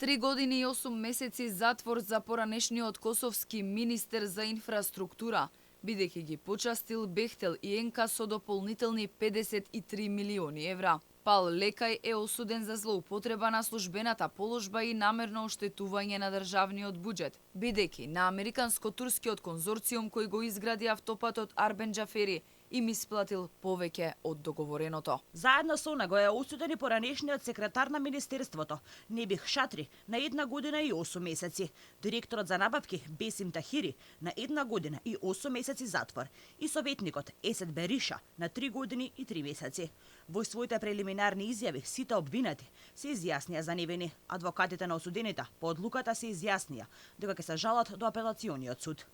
3 години и 8 месеци затвор за поранешниот косовски министер за инфраструктура, бидејќи ги почастил Бехтел и Енка со дополнителни 53 милиони евра. Пал Лекај е осуден за злоупотреба на службената положба и намерно оштетување на државниот буџет, бидејќи на американско-турскиот конзорциум кој го изгради автопатот Арбен Џафери им исплатил повеќе од договореното. Заедно со него е осуден и поранешниот секретар на Министерството, Небих Шатри, на 1 година и 8 месеци, директорот за набавки Бесим Тахири на 1 година и 8 месеци затвор и советникот Есет Бериша на 3 години и 3 месеци. Во своите прелиминарни изјави сите обвинати се изјаснија за невини. Адвокатите на осудените по одлуката се изјаснија дека ќе се жалат до апелациониот суд.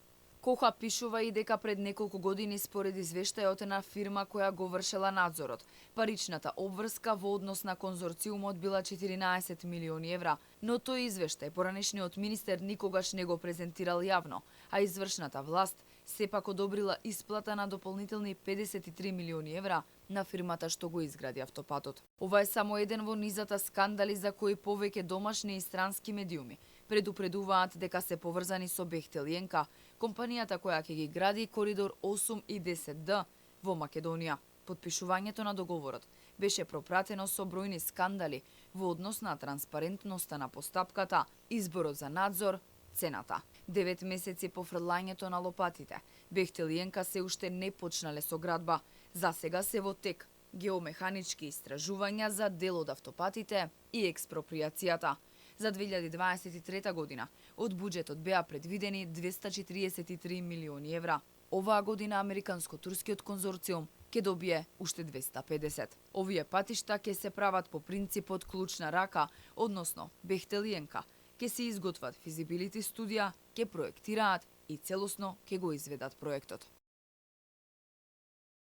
Коха пишува и дека пред неколку години според извештајот на фирма која го вршела надзорот, паричната обврска во однос на конзорциумот била 14 милиони евра, но тој извештај поранешниот министер никогаш не го презентирал јавно, а извршната власт сепак одобрила исплата на дополнителни 53 милиони евра на фирмата што го изгради автопатот. Ова е само еден во низата скандали за кои повеќе домашни и странски медиуми предупредуваат дека се поврзани со Бехтел и Енка, компанијата која ќе ги гради коридор 8 и 10D во Македонија. Потпишувањето на договорот беше пропратено со бројни скандали во однос на транспарентноста на постапката, изборот за надзор, цената. 9 месеци по фрлањето на лопатите, Бехтел и Енка се уште не почнале со градба. За сега се во тек геомеханички истражувања за дел од автопатите и експроприацијата. За 2023 година од буџетот беа предвидени 243 милиони евра. Оваа година американско-турскиот конзорциум ќе добие уште 250. Овие патишта ќе се прават по принципот клучна рака, односно Бехтел и Енка ќе се изготват физибилити студија, ќе проектираат и целосно ќе го изведат проектот.